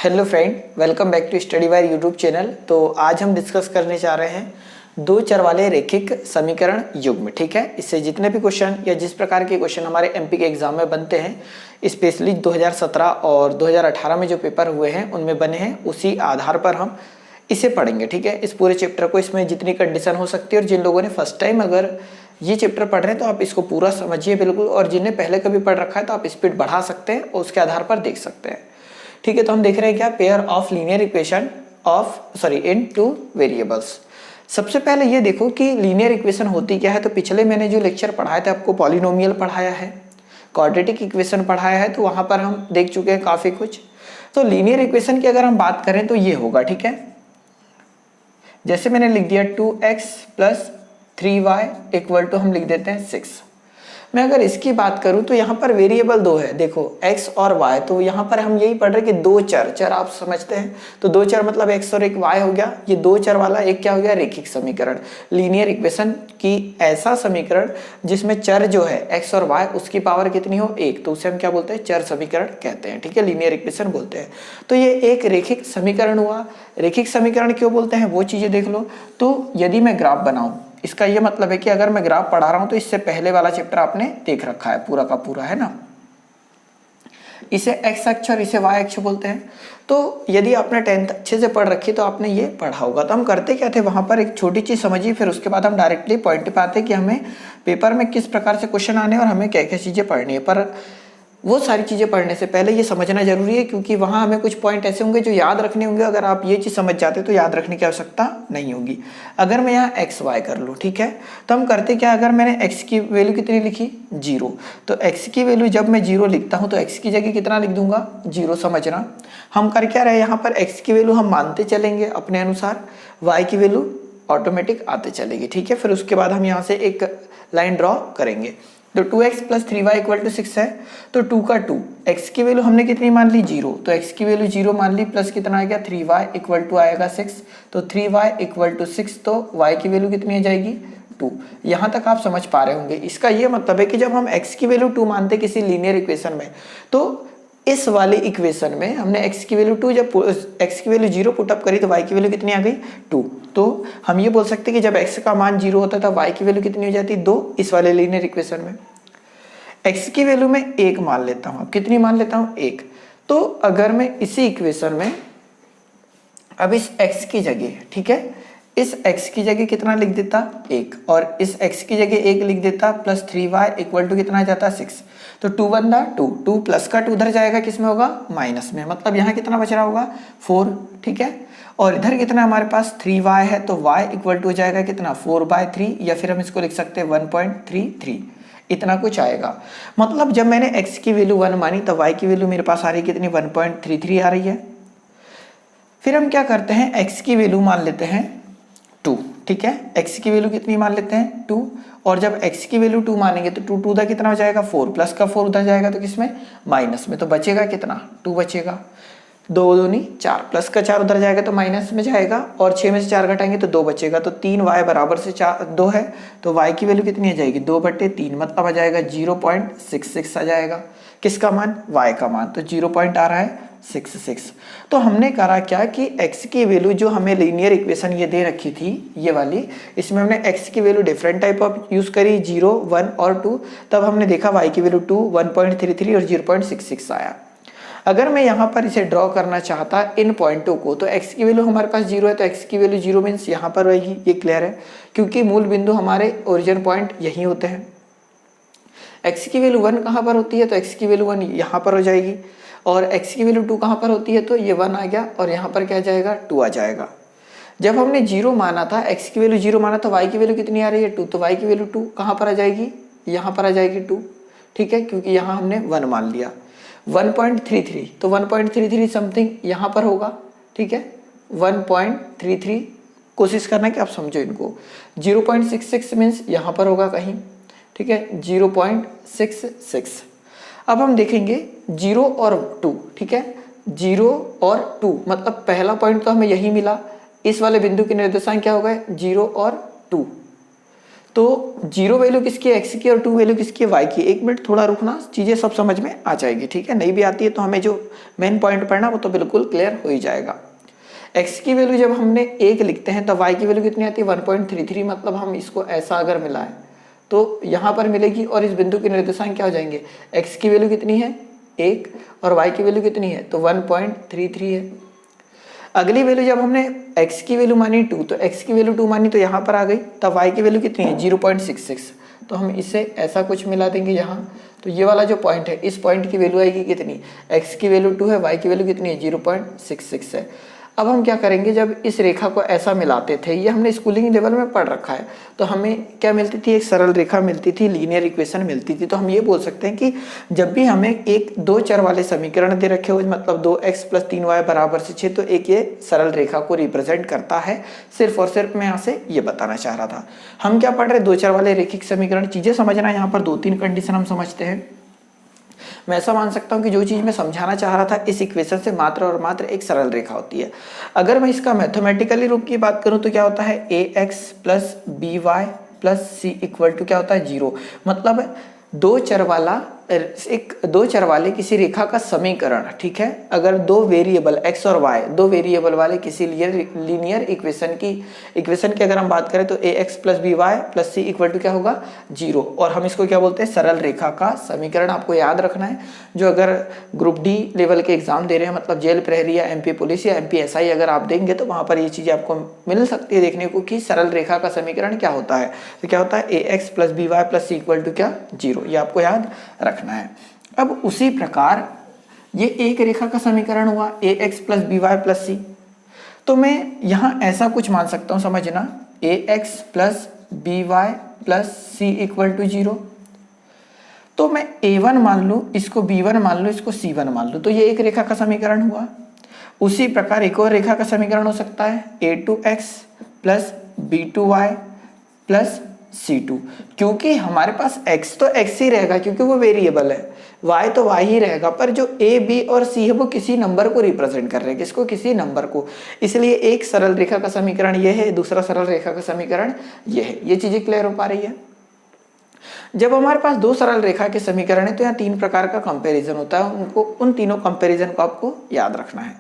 Hello friend, welcome back to study wire YouTube channel. तो आज हम डिस्कस करने जा रहे हैं दो चर वाले रैखिक समीकरण युग्म। ठीक है, इससे जितने भी क्वेश्चन या जिस प्रकार के क्वेश्चन हमारे एमपी के एग्जाम में बनते हैं, स्पेशली 2017 और 2018 में जो पेपर हुए हैं उनमें बने हैं, उसी आधार पर हम इसे पढ़ेंगे। ठीक है, इस पूरे चैप्टर को, इसमें जितनी कंडीशन हो सकती है, और जिन लोगों ने फर्स्ट टाइम अगर ये चैप्टर पढ़ रहे हैं तो आप इसको पूरा समझिए बिल्कुल, और जिन्हें पहले कभी पढ़ रखा है तो आप स्पीड बढ़ा सकते हैं और उसके आधार पर देख सकते हैं। ठीक है, तो हम देख रहे हैं क्या, pair of linear equation in two variables. सबसे पहले ये देखो कि लीनियर इक्वेशन होती क्या है। तो पिछले मैंने जो लेक्चर पढ़ाया था आपको, पॉलिनोमियल पढ़ाया है, क्वाड्रेटिक इक्वेशन पढ़ाया है, तो वहां पर हम देख चुके हैं काफी कुछ। तो लीनियर इक्वेशन की अगर हम बात करें तो ये होगा। ठीक है, जैसे मैंने लिख दिया 2x + 3y = हम लिख देते हैं 6। मैं अगर इसकी बात करूं तो यहाँ पर वेरिएबल दो है, देखो x और y। तो यहाँ पर हम यही पढ़ रहे कि दो चर आप समझते हैं, तो दो चर मतलब x और एक y हो गया। ये दो चर वाला एक क्या हो गया, रैखिक समीकरण, लीनियर इक्वेशन की ऐसा समीकरण जिसमें चर जो है x और y उसकी पावर कितनी हो, 1, तो उसे हम क्या बोलते हैं, चर समीकरण कहते हैं। ठीक है, लीनियर इक्वेशन बोलते हैं। तो ये एक रैखिक समीकरण हुआ। रैखिक समीकरण क्यों बोलते हैं वो चीजें देख लो। तो यदि मैं ग्राफ बनाऊं, इसका ये मतलब है कि अगर मैं ग्राफ पढ़ा रहा हूं तो इससे पहले वाला चैप्टर आपने देख रखा है पूरा का पूरा, है ना। इसे एक्स अक्ष और इसे वाई अक्ष बोलते हैं। तो यदि आपने 10th अच्छे से पढ़ रखी तो आपने ये पढ़ा होगा। तो हम करते क्या थे, वहां पर एक छोटी चीज समझिए, फिर उसके बाद हम डायरेक्टली पॉइंट पे आते कि हमें पेपर में किस प्रकार से क्वेश्चन आने और हमें क्या क्या चीजें पढ़नी है। पर वो सारी चीजें पढ़ने से पहले ये समझना जरूरी है, क्योंकि वहां हमें कुछ पॉइंट ऐसे होंगे जो याद रखने होंगे। अगर आप ये चीज समझ जाते तो याद रखने की आवश्यकता नहीं होगी। अगर मैं यहाँ एक्स वाई कर लूँ, ठीक है, तो हम करते क्या, अगर मैंने एक्स की वैल्यू कितनी लिखी, 0, तो एक्स की वैल्यू जब मैं 0 लिखता हूँ तो एक्स की जगह कितना लिख दूंगा, 0। समझना, हम कर क्या रहे, यहाँ पर एक्स की वैल्यू हम मानते चलेंगे अपने अनुसार, वाई की वैल्यू ऑटोमेटिक आते चलेगी। ठीक है, फिर उसके बाद हम यहाँ से एक लाइन ड्रॉ करेंगे। तो 2x + 3y = 6 है, तो 2 का 2, x की वैल्यू हमने कितनी मान ली, 0, तो x की वैल्यू 0 मान ली, प्लस कितना आएगा, 3y = आएगा 6, तो 3y = 6, तो y की वैल्यू कितनी आ जाएगी, 2। यहां तक आप समझ पा रहे होंगे। इसका ये मतलब है कि जब हम x की वैल्यू 2 मानते किसी लीनियर इक्वेशन में, तो इस वाले इक्वेशन में हमने x की वैल्यू 2, जब x की वैल्यू 0 पुटअप करी तो y की वैल्यू कितनी आ गई, 2। तो हम ये बोल सकते हैं कि जब x का मान 0 होता है तो y की वैल्यू कितनी हो जाती है, 2। इस वाले लीनियर इक्वेशन में x की वैल्यू मैं 1 मान लेता हूं। कितनी मान लेता हूं, 1। तो अगर मैं इसी इक्वेशन में अब इस x की जगह, ठीक है, इस x की जगह कितना लिख देता, 1, और इस x की जगह 1 लिख देता, प्लस 3y = कितना आ जाता, 6। तो 2 बनता 2, 2 प्लस का 2 उधर जाएगा, किसमें होगा, माइनस में, मतलब यहाँ कितना बच रहा होगा, 4। ठीक है, और इधर कितना हमारे पास 3y है, तो y = हो जाएगा कितना, 4/3, या फिर हम इसको लिख सकते हैं 1.33, इतना कुछ आएगा। मतलब जब मैंने x की वैल्यू 1 मानी तो y की वैल्यू मेरे पास आ रही है कितनी, 1.33 आ रही है। फिर हम क्या करते हैं, x की वैल्यू मान लेते हैं 2। ठीक है, x की वैल्यू कितनी मान लेते हैं, 2, और जब x की वैल्यू 2 मानेंगे तो 2 2 कितना हो जाएगा, 4, प्लस का 4 उधर जाएगा तो किसमें, माइनस में, तो बचेगा कितना, 2 बचेगा। 2 दूनी 4, प्लस का 4 उधर जाएगा तो माइनस में जाएगा, और 6 में से 4 घटाएंगे तो 2 बचेगा। तो 3y = 2 है, तो y की वैल्यू कितनी आ जाएगी, 2/3, मतलब आ जाएगा 0.66 आ जाएगा। किसका मान, y का मान, तो 0 पॉइंट आ रहा है 66। तो हमने करा क्या कि x की वैल्यू जो हमें लीनियर इक्वेशन ये दे रखी थी, ये वाली, इसमें हमने x की value different type of use करी, 0, 1 और 2। तब हमने देखा y की वैल्यू 2, 1.33 और 0.66 आया। अगर मैं यहाँ पर इसे ड्रॉ करना चाहता इन पॉइंटों को, तो x की वैल्यू हमारे पास 0 है, तो x की वैल्यू 0 मीन्स यहाँ पर रहेगी, ये क्लियर है, क्योंकि मूल बिंदु हमारे ओरिजिन पॉइंट यही होते हैं। x की वैल्यू 1 कहाँ पर होती है, तो x की वैल्यू 1 यहाँ पर हो जाएगी, और x की वैल्यू 2 कहाँ पर होती है, तो ये 1 आ गया, और यहाँ पर क्या जाएगा, 2 आ जाएगा। जब हमने 0 माना था, x की वैल्यू 0 माना, तो y की वैल्यू कितनी आ रही है, 2, तो y की वैल्यू 2 कहाँ पर आ जाएगी, यहाँ पर आ जाएगी 2। ठीक है, क्योंकि यहाँ हमने 1 मान लिया। 1.33, तो 1.33 समथिंग यहाँ पर होगा। ठीक है, 1.33, कोशिश करना कि आप समझो इनको। 0.66 मीन्स यहाँ पर होगा कहीं। ठीक है, 0.66। अब हम देखेंगे 0 और 2। ठीक है, 0 और 2 मतलब पहला पॉइंट तो हमें यही मिला, इस वाले बिंदु के निर्देशांक क्या हो गए, 0 और 2। तो 0 वैल्यू किसकी है, x की, और 2 वैल्यू किसकी है, y की। एक मिनट थोड़ा रुकना, चीज़ें सब समझ में आ जाएगी, ठीक है। नहीं भी आती है तो हमें जो मेन पॉइंट पढ़ना वो तो बिल्कुल क्लियर हो ही जाएगा। x की वैल्यू जब हमने 1 लिखते हैं तो y की वैल्यू कितनी आती है, 1.33। मतलब हम इसको ऐसा अगर मिलाएं तो यहाँ पर मिलेगी, और इस बिंदु के निर्देशांक क्या हो जाएंगे, x की वैल्यू कितनी है 1 और y की वैल्यू कितनी है, तो 1.33 है। अगली वैल्यू जब हमने x की वैल्यू मानी 2, तो x की वैल्यू 2 मानी तो यहाँ पर आ गई, तब y की वैल्यू कितनी है 0.66। तो हम इसे ऐसा कुछ मिला देंगे यहाँ। तो ये वाला जो पॉइंट है, इस पॉइंट की वैल्यू आएगी कितनी, x की वैल्यू 2 है, y की वैल्यू कितनी है 0.66 है। अब हम क्या करेंगे, जब इस रेखा को ऐसा मिलाते थे, ये हमने स्कूलिंग लेवल में पढ़ रखा है, तो हमें क्या मिलती थी, एक सरल रेखा मिलती थी, लीनियर इक्वेशन मिलती थी। तो हम ये बोल सकते हैं कि जब भी हमें एक 2 चर वाले समीकरण दे रखे हो, मतलब 2x + 3y = 6, तो एक ये सरल रेखा को रिप्रेजेंट करता है। सिर्फ और सिर्फ मैं यहाँ से ये बताना चाह रहा था। हम क्या पढ़ रहे, 2 चर वाले रैखिक समीकरण। चीजें समझना, यहाँ पर 2-3 कंडीशन हम समझते हैं। मैं ऐसा मान सकता हूँ कि जो चीज़ मैं समझाना चाह रहा था, इस इक्वेशन से मात्र और मात्र एक सरल रेखा होती है। अगर मैं इसका मैथमेटिकली रूप की बात करूँ तो क्या होता है, ax + by + c = क्या होता है 0। मतलब 2 चर वाले किसी रेखा का समीकरण, ठीक है। अगर 2 वेरिएबल x और y, 2 वेरिएबल वाले किसी लीनियर इक्वेशन की अगर हम बात करें तो ax + by + c = क्या होगा 0। और हम इसको क्या बोलते हैं, सरल रेखा का समीकरण। आपको याद रखना है, जो अगर ग्रुप डी लेवल के एग्जाम दे रहे हैं, मतलब जेल प्रहरी या MP पुलिस या MP SI अगर आप देंगे, तो वहां पर ये चीजें आपको मिल सकती है देखने को कि सरल रेखा का समीकरण क्या होता है। तो क्या होता है, ax + by + c = क्या 0। ये आपको याद रखना है। अब उसी प्रकार ये एक रेखा का समीकरण हुआ, ax + by + c। तो मैं यहां ऐसा कुछ मान सकता हूं, समझना, ax + by + c = 0। तो मैं a1 मान लूं, इसको b1 मान लूं, इसको c1 मान लूं, तो ये एक रेखा का समीकरण हुआ। उसी प्रकार एक और रेखा का समीकरण हो सकता है, a2x + b2y + c2। क्योंकि हमारे पास x तो x ही रहेगा क्योंकि वो वेरिएबल है, y तो y ही रहेगा, पर जो a b और c है वो किसी नंबर को रिप्रेजेंट कर रहे हैं, किसको, किसी नंबर को। इसलिए एक सरल रेखा का समीकरण ये है, दूसरा सरल रेखा का समीकरण ये है। ये चीजें क्लियर हो पा रही है। जब हमारे पास 2 सरल रेखा के समीकरण है तो यहाँ 3 प्रकार का कंपैरिजन होता है, उन तीनों कंपैरिजन को आपको याद रखना है।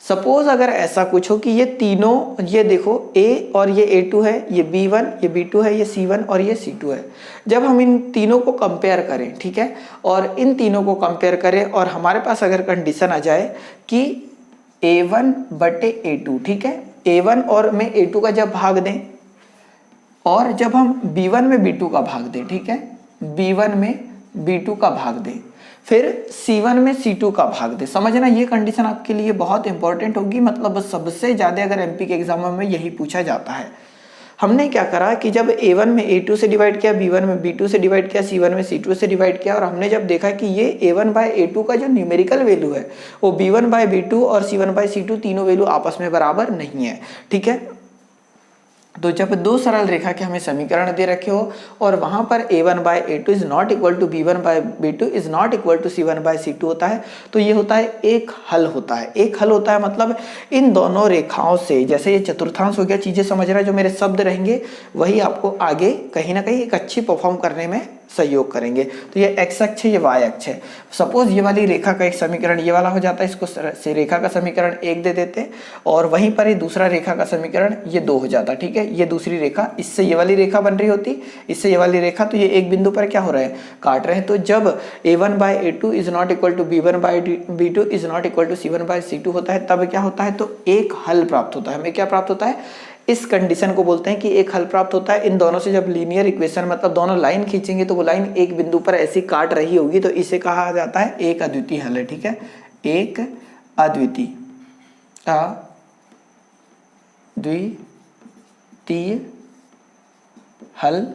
सपोज अगर ऐसा कुछ हो कि ये तीनों, ये देखो a और ये a2 है, ये b1, ये b2 है, ये c1 और ये c2 है। जब हम इन तीनों को कंपेयर करें, ठीक है, और इन तीनों को कंपेयर करें और हमारे पास अगर कंडीशन आ जाए कि a1 / a2, ठीक है, a1 और में a2 का जब भाग दें, और जब हम b1 में b2 का भाग दें, ठीक है, b1 में b2 का भाग दें, फिर c1 में c2 का भाग दे। समझना, ये कंडीशन आपके लिए बहुत इंपॉर्टेंट होगी, मतलब सबसे ज्यादा अगर MP के एग्जाम में यही पूछा जाता है। हमने क्या करा कि जब a1 में a2 से डिवाइड किया, b1 में b2 से डिवाइड किया, c1 में c2 से डिवाइड किया, और हमने जब देखा कि ये a1/a2 का जो न्यूमेरिकल वैल्यू है वो b1/b2 और c1/c2 तीनों वैल्यू आपस में बराबर नहीं है, ठीक है। तो जब 2 सरल रेखा के हमें समीकरण दे रखे हो और वहां पर a1/a2 is not equal to b1/b2 is not equal to c1/c2 होता है, तो ये होता है एक हल होता है। एक हल होता है मतलब इन दोनों रेखाओं से, जैसे ये चतुर्थांश हो गया, चीजें समझ रहा है, जो मेरे शब्द रहेंगे वही आपको आगे कहीं ना कहीं एक अच्छी परफॉर्म करने में सहयोग करेंगे। तो ये x अक्ष है, ये y अक्ष है। सपोज ये वाली रेखा का एक समीकरण ये वाला हो जाता है, इसको से रेखा का समीकरण 1 दे देते, और वहीं पर ये दूसरा रेखा का समीकरण ये 2 हो जाता, ठीक है। ये दूसरी रेखा, इससे ये वाली रेखा बन रही होती, इससे ये वाली रेखा, तो ये एक बिंदु पर क्या हो रहा है, काट रहे हैं। तो जब a1/a2 is not equal to b1/b2 is not equal to c1/c2 होता है, तब क्या होता है, तो एक हल प्राप्त होता है। हमें क्या प्राप्त होता है, इस कंडीशन को बोलते हैं कि एक हल प्राप्त होता है। इन दोनों से जब लीनियर इक्वेशन, मतलब दोनों लाइन खींचेंगे तो वो लाइन एक बिंदु पर ऐसी काट रही होगी, तो इसे कहा जाता है एक अद्वितीय हल है, ठीक है। एक अद्वितीय हल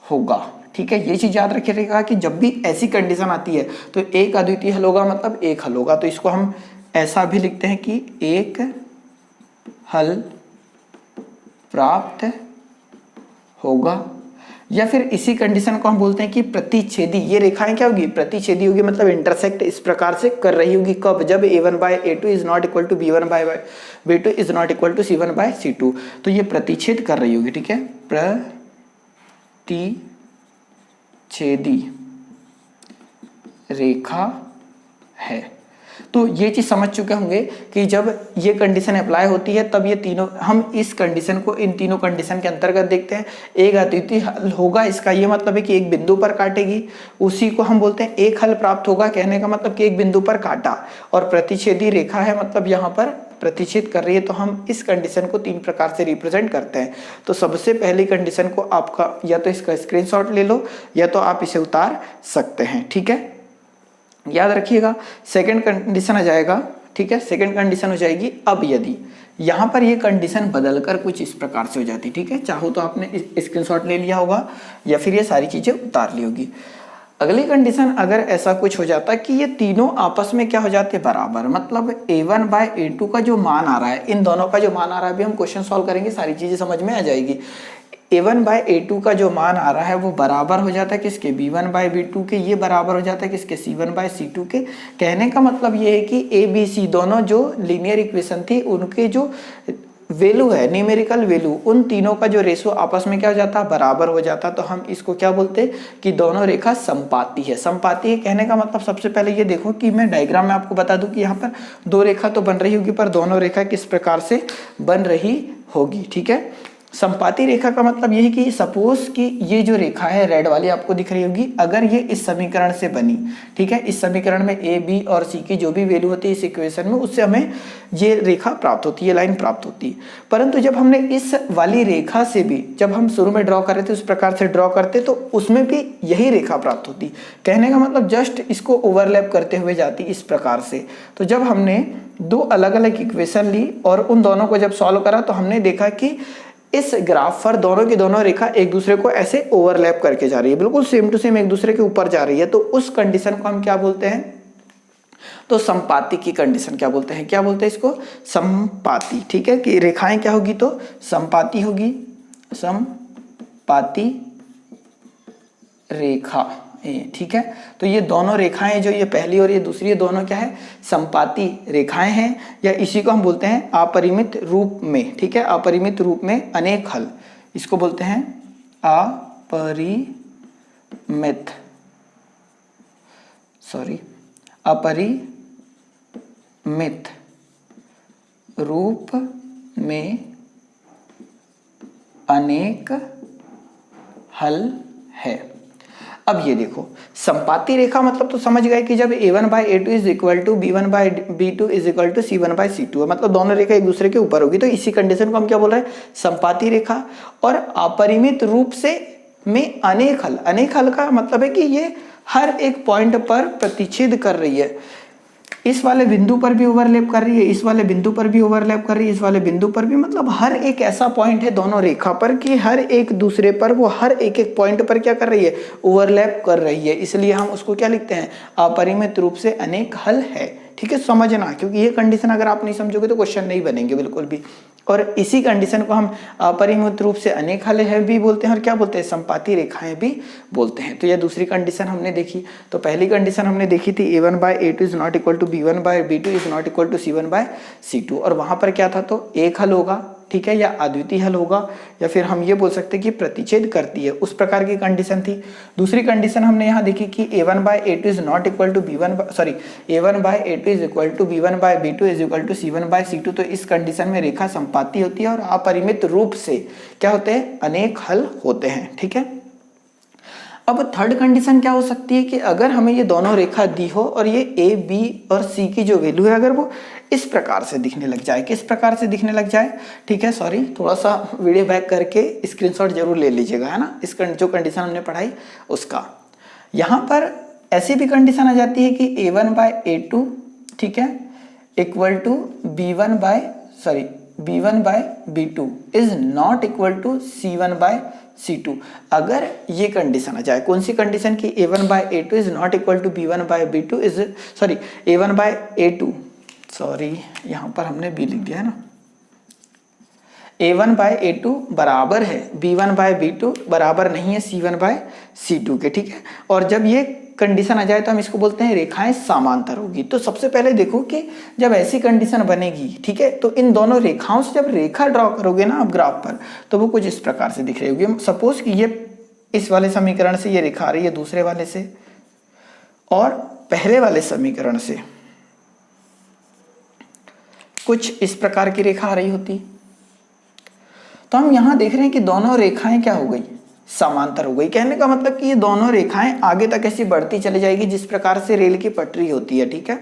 होगा, ठीक है। ये चीज याद रखिएगा कि जब भी ऐसी कंडीशन आती है तो एक अद्वितीय हल होगा, मतलब एक हल होगा। तो इसको हम ऐसा भी लिखते हैं कि एक हल प्राप्त होगा, या फिर इसी कंडीशन को हम बोलते हैं कि प्रतिच्छेदी। ये रेखाएं क्या होगी, प्रतिच्छेदी होगी, मतलब इंटरसेक्ट इस प्रकार से कर रही होगी। कब, जब a1/a2 is not equal to b1/b2 is not equal to c1/c2, तो ये प्रतिच्छेद कर रही होगी, ठीक है, प्रतिच्छेदी रेखा है। तो ये चीज समझ चुके होंगे कि जब ये कंडीशन अप्लाई होती है तब ये तीनों, हम इस कंडीशन को इन तीनों कंडीशन के अंतर्गत देखते हैं। एक अद्वितीय हल होगा, इसका ये मतलब है कि एक बिंदु पर काटेगी, उसी को हम बोलते हैं एक हल प्राप्त होगा। कहने का मतलब कि एक बिंदु पर काटा, और प्रतिच्छेदी रेखा है मतलब यहाँ पर प्रतिच्छेद कर रही है। तो हम इस कंडीशन को तीन प्रकार से रिप्रेजेंट करते हैं। तो सबसे पहली कंडीशन को आपका या तो इसका स्क्रीनशॉट ले लो या तो आप इसे उतार सकते हैं, ठीक है। याद रखिएगा सेकंड कंडीशन आ जाएगा, ठीक है। सेकंड कंडीशन हो जाएगी अब यदि यहाँ पर ये कंडीशन बदलकर कुछ इस प्रकार से हो जाती, ठीक है। चाहो तो आपने स्क्रीनशॉट ले लिया होगा या फिर ये सारी चीजें उतार ली होगी। अगली कंडीशन अगर ऐसा कुछ हो जाता है कि ये तीनों आपस में क्या हो जाते हैं, बराबर, मतलब a1 बाय a2 का जो मान आ रहा है, इन दोनों का जो मान आ रहा है, अभी हम क्वेश्चन सॉल्व करेंगे सारी चीजें समझ में आ जाएगी। a1 बाय a2 का जो मान आ रहा है वो बराबर हो जाता है किसके, b1 बाय b2 के। ये बराबर हो जाता है किसके, c1 बाय c2 के। कहने का मतलब ये है कि a b c दोनों जो लीनियर इक्वेशन थी उनके जो वैल्यू है, न्यूमेरिकल वैल्यू, उन तीनों का जो रेशो आपस में क्या हो जाता है, बराबर हो जाता। तो हम इसको क्या बोलते हैं कि दोनों रेखा समपाती है। समपाती है कहने का मतलब सबसे पहले ये देखो कि मैं डायग्राम में आपको बता दूं कि यहाँ पर दो रेखा तो बन रही होगी, पर दोनों रेखा किस प्रकार से बन रही होगी, ठीक है। समपाती रेखा का मतलब ये है कि सपोज कि ये जो रेखा है रेड वाली आपको दिख रही होगी, अगर ये इस समीकरण से बनी, ठीक है, इस समीकरण में ए बी और सी की जो भी वैल्यू होती है इस इक्वेशन में, उससे हमें ये रेखा प्राप्त होती है, लाइन प्राप्त होती है। परंतु जब हमने इस वाली रेखा से भी, जब हम शुरू में ड्रॉ कर रहे थे उस प्रकार से ड्रॉ करते तो उसमें भी यही रेखा प्राप्त होती। कहने का मतलब जस्ट इसको ओवरलैप करते हुए जाती इस प्रकार से। तो जब हमने दो अलग अलग इक्वेशन ली और उन दोनों को जब सॉल्व करा तो हमने देखा कि इस ग्राफ पर दोनों की दोनों रेखा एक दूसरे को ऐसे ओवरलैप करके जा रही है, बिल्कुल सेम टू सेम एक दूसरे के ऊपर जा रही है। तो उस कंडीशन को हम क्या बोलते हैं, तो समपाती की कंडीशन क्या बोलते हैं, क्या बोलते हैं इसको, समपाती, ठीक है। कि रेखाएं क्या होगी, तो समपाती होगी, समपाती रेखा, ठीक है। तो ये दोनों रेखाएं जो ये पहली और ये दूसरी, ये दोनों क्या है, समपाती रेखाएं हैं, या इसी को हम बोलते हैं अपरिमित रूप में, ठीक है। अपरिमित रूप में अनेक हल, इसको बोलते हैं अपरिमित रूप में अनेक हल है। अब ये देखो समपाती रेखा मतलब तो समझ गए कि जब a1 by a2 is equal to b1 by b2 is equal to c1 by c2 है, मतलब दोनों रेखा एक दूसरे के ऊपर होगी। तो इसी कंडीशन को हम क्या बोल रहे हैं, समपाती रेखा। और अपरिमित रूप से में अनेक हल, अनेक हल का मतलब है कि ये हर एक पॉइंट पर प्रतिच्छेद कर रही है। इस वाले बिंदु पर भी ओवरलैप कर रही है, इस वाले बिंदु पर भी ओवरलैप कर रही है, इस वाले बिंदु पर भी, मतलब हर एक ऐसा पॉइंट है दोनों रेखा पर कि हर एक दूसरे पर, वो हर एक एक पॉइंट पर क्या कर रही है, ओवरलैप कर रही है। इसलिए हम उसको क्या लिखते हैं, अपरिमित रूप से अनेक हल है, ठीक है। समझना, क्योंकि ये कंडीशन अगर आप नहीं समझोगे तो क्वेश्चन नहीं बनेंगे बिल्कुल भी। और इसी कंडीशन को हम अपरिमित रूप से अनेक हल है भी बोलते हैं और क्या बोलते हैं, समपाती रेखाएं भी बोलते हैं। तो यह दूसरी कंडीशन हमने देखी। तो पहली कंडीशन हमने देखी थी a1 by a2 is not equal to b1 by b2 is not equal to c1 by c2, और वहां पर क्या था, तो एक हल होगा, ठीक है, या अद्वितीय हल होगा, या फिर हम ये बोल सकते हैं कि प्रतिच्छेद करती है, उस प्रकार की कंडीशन थी। दूसरी कंडीशन हमने यहाँ देखी कि a1 by a2 is not equal to a1 by a2 is equal to b1 by b2 is equal to c1 by c2। तो इस कंडीशन में रेखा समपाती होती है और अपरिमित रूप से क्या होते हैं, अनेक हल होते हैं, ठीक है। अब थर्ड कंडीशन क्या हो सकती है कि अगर हमें ये दोनों रेखा दी हो और ये a b और c की जो वैल्यू है अगर वो इस प्रकार से दिखने लग जाए, किस प्रकार से दिखने लग जाए, ठीक है, सॉरी, थोड़ा सा वीडियो बैक करके स्क्रीनशॉट जरूर ले लीजिएगा, है ना, इस जो कंडीशन हमने पढ़ाई उसका। यहाँ पर ऐसी भी कंडीशन आ जाती है कि a1 बाय a2, ठीक है, equal to b1 by b2 is not equal to c1 by c2। अगर ये कंडीशन आ जाए, कौन सी कंडीशन की a1 by a2 is not equal to b1 by b2 is a1 by a2, यहाँ पर हमने b लिख दिया है ना, a1 बाय a2 बराबर है b1 बाय b2 बराबर नहीं है c1 बाय c2 के, ठीक है। और जब ये कंडीशन आ जाए तो हम इसको बोलते हैं रेखाएं समांतर होगी। तो सबसे पहले देखो कि जब ऐसी कंडीशन बनेगी, ठीक है, तो इन दोनों रेखाओं से जब रेखा ड्रॉ करोगे ना आप ग्राफ पर, तो वो कुछ इस प्रकार से दिख रही होगी। सपोज कि ये इस वाले समीकरण से ये रेखा आ रही है दूसरे वाले से, और पहले वाले समीकरण से कुछ इस प्रकार की रेखा आ रही होती। तो हम यहां देख रहे हैं कि दोनों रेखाएं क्या हो गई, समांतर हो गई। कहने का मतलब कि ये दोनों रेखाएं आगे तक ऐसी बढ़ती चली जाएगी जिस प्रकार से रेल की पटरी होती है, ठीक है,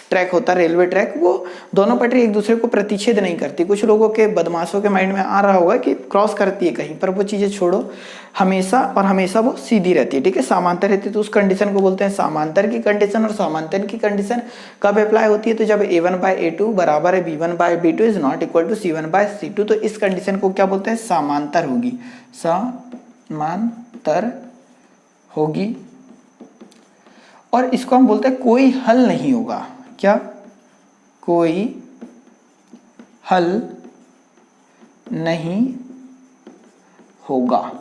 ट्रैक होता है रेलवे ट्रैक, वो दोनों पटरी एक दूसरे को प्रतिच्छेद नहीं करती। कुछ लोगों के बदमाशों के माइंड में आ रहा होगा कि क्रॉस करती है कहीं पर, वो चीजें छोड़ो, हमेशा और हमेशा वो सीधी रहती है, ठीक है, समांतर रहती है। तो उस कंडीशन को बोलते हैं समांतर की कंडीशन। और समांतर की कंडीशन कब अप्लाई होती है, तो जब a1/a2 बराबर है b1/b2 is not equal to c1/c2, तो इस कंडीशन को क्या बोलते हैं, समांतर होगी, समांतर होगी। और इसको हम बोलते हैं कोई हल नहीं होगा, क्या, कोई हल नहीं होगा।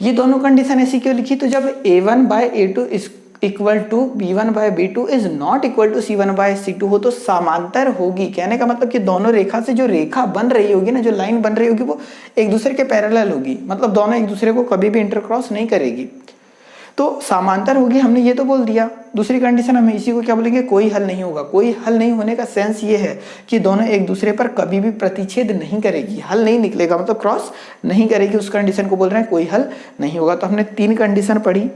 ये दोनों कंडीशन ऐसी क्यों लिखी, तो जब a1/a2 is equal to b1/b2 is not equal to c1/c2 हो तो समांतर होगी। कहने का मतलब कि दोनों रेखा से जो रेखा बन रही होगी ना, जो लाइन बन रही होगी, वो एक दूसरे के पैरेलल होगी, मतलब दोनों एक दूसरे को कभी भी इंटरक्रॉस नहीं करेगी, तो समांतर होगी। हमने ये तो बोल दिया। दूसरी कंडीशन हम इसी को क्या बोलेंगे, कोई हल नहीं होगा। कोई हल नहीं होने का सेंस ये है कि दोनों एक दूसरे पर कभी भी प्रतिच्छेद नहीं करेगी, हल नहीं निकलेगा, मतलब क्रॉस नहीं करेगी, उस कंडीशन को बोल रहे हैं कोई हल नहीं होगा। तो हमने 3 कंडीशन पढ़ी,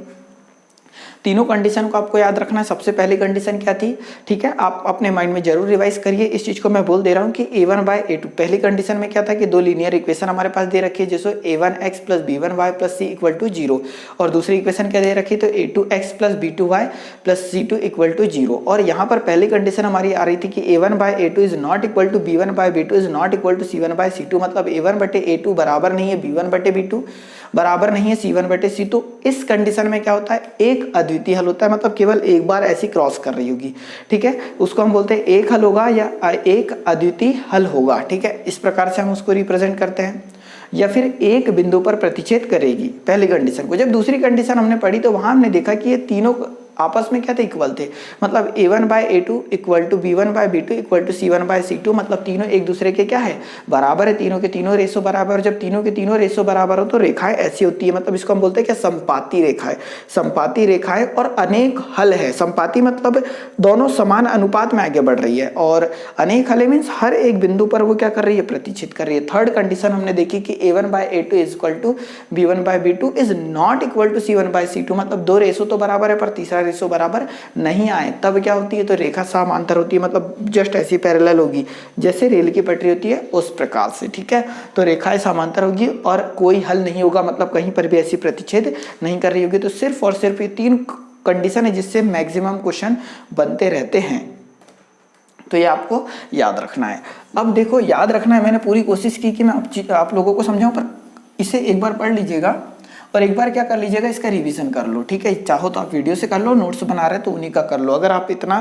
तीनों कंडीशन को आपको याद रखना है। सबसे पहली कंडीशन क्या थी, ठीक है, आप अपने माइंड में जरूर रिवाइज करिए। इस चीज को मैं बोल दे रहा हूँ कि a1/a2, पहली कंडीशन में क्या था कि 2 लीनियर इक्वेशन हमारे पास दे रखी है, जैसे a1x + b1y + c = 0, और दूसरी इक्वेशन क्या दे रखी, तो a2x + b2y + c2 = 0। और यहाँ पर पहली कंडीशन हमारी आ रही थी कि a1/a2 is not equal to b1/b2 is not equal to c1/c2, मतलब a1/a2 बराबर नहीं है b1/b2, बराबर नहीं है c1/c। तो इस कंडीशन में क्या होता है, एक अद्वितीय हल होता है, मतलब केवल एक बार ऐसी क्रॉस कर रही होगी, ठीक है, उसको हम बोलते हैं एक हल होगा या एक अद्वितीय हल होगा, ठीक है, इस प्रकार से हम उसको रिप्रेजेंट करते हैं। या फिर एक बिंदु पर प्रतिच्छेद करेगी, पहली कंडीशन को। जब दूसरी कंडीशन हमने पढ़ी तो वहां हमने देखा कि ये तीनों आपस में क्या थे, इक्वल थे, मतलब a1/a2 equal to b1/b2 equal to c1/c2, मतलब तीनों एक दूसरे के क्या है, बराबर है, तीनों के तीनों रेशो बराबर। जब तीनों के तीनों रेशो बराबर हो तो रेखाएं ऐसी होती है, मतलब इसको हम बोलते हैं क्या, संपाती रेखाएं। संपाती रेखाएं और अनेक हल है। संपाती मतलब दोनों समान अनुपात में आगे बढ़ रही है, और अनेक हल मीन्स हर एक बिंदु पर वो क्या कर रही है, प्रतिच्छेद कर रही है। थर्ड कंडीशन हमने देखी कि a1/a2 is equal to b1/b2 is not equal to c1/c2, मतलब 2 रेशो तो बराबर है पर तीसरा रेशो बराबर नहीं आए, तब क्या होती है, तो रेखा समांतर होती है, मतलब जस्ट ऐसी पैरेलल होगी जैसे रेल की पटरी होती है उस प्रकार से, ठीक है। तो रेखाएं समांतर होगी और कोई हल नहीं होगा, मतलब कहीं पर भी ऐसी प्रतिच्छेद नहीं कर रही होगी। तो सिर्फ और सिर्फ ये 3 कंडीशन है जिससे मैक्सिमम क्वेश्चन बनते रहते हैं, तो ये आपको याद रखना है। अब देखो, याद रखना है, मैंने पूरी कोशिश की कि मैं आप लोगों को समझाऊं, पर इसे एक बार पढ़ लीजिएगा और एक बार क्या कर लीजिएगा, इसका रिवीजन कर लो, ठीक है। चाहो तो आप वीडियो से कर लो, नोट्स बना रहे तो उन्हीं का कर लो। अगर आप इतना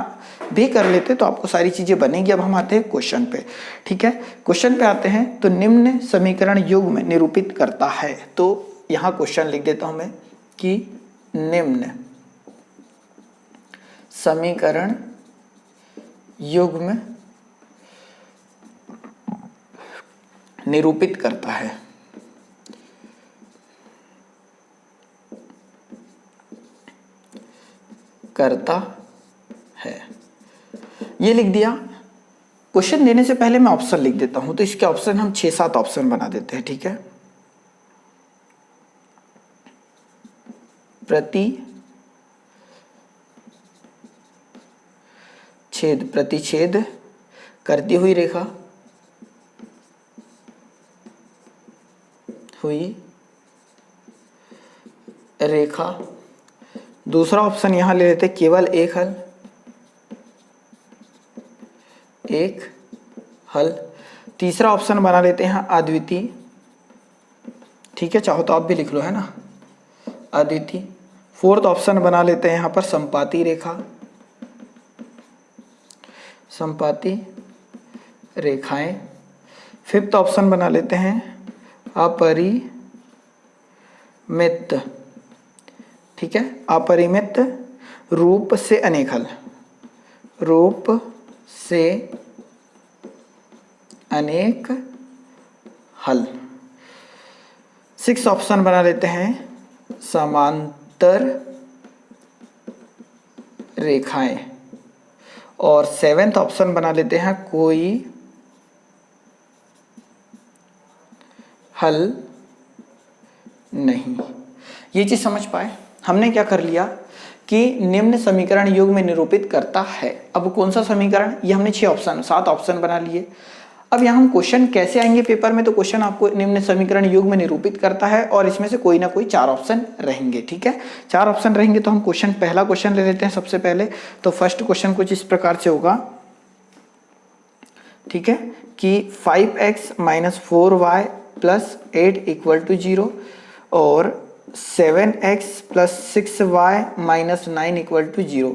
भी कर लेते तो आपको सारी चीजें बनेगी। अब हम आते हैं क्वेश्चन पे, ठीक है। क्वेश्चन पे आते हैं, तो निम्न समीकरण युग्म निरूपित करता है। तो यहाँ क्वेश्चन लिख देता हूं मैं कि निम्न समीकरण युग्म निरूपित करता है। करता है, ये लिख दिया। क्वेश्चन देने से पहले मैं ऑप्शन लिख देता हूं, तो इसके ऑप्शन हम 6-7 ऑप्शन बना देते हैं, ठीक है। प्रतिच्छेद करती हुई रेखा, दूसरा ऑप्शन यहां ले लेते केवल एक हल। तीसरा ऑप्शन बना लेते हैं अद्वितीय, ठीक है, चाहो तो आप भी लिख लो, है ना, अद्वितीय। फोर्थ ऑप्शन बना लेते हैं यहां पर संपाती रेखा, संपाती रेखाएं। फिफ्थ ऑप्शन बना लेते हैं अपरिमित, ठीक है, अपरिमित रूप से अनेक हल, रूप से अनेक हल। सिक्स ऑप्शन बना लेते हैं समांतर रेखाएं, और 7th ऑप्शन बना लेते हैं कोई हल नहीं। ये चीज समझ पाए? हमने क्या कर लिया कि निम्न समीकरण युग्म में निरूपित करता है। अब कौन सा समीकरण? ये हमने 7 ऑप्शन बना लिए। अब यहाँ हम क्वेश्चन कैसे आएंगे पेपर में, तो क्वेश्चन आपको निम्न समीकरण युग्म में निरूपित करता है और इसमें से कोई ना कोई 4 ऑप्शन रहेंगे। ठीक है, 4 ऑप्शन रहेंगे। तो हम पहला क्वेश्चन ले लेते हैं सबसे पहले। तो फर्स्ट क्वेश्चन कुछ इस प्रकार से होगा, ठीक है, कि 5x - 4y + 8 = 0 और 7x + 6y - 9 = 0।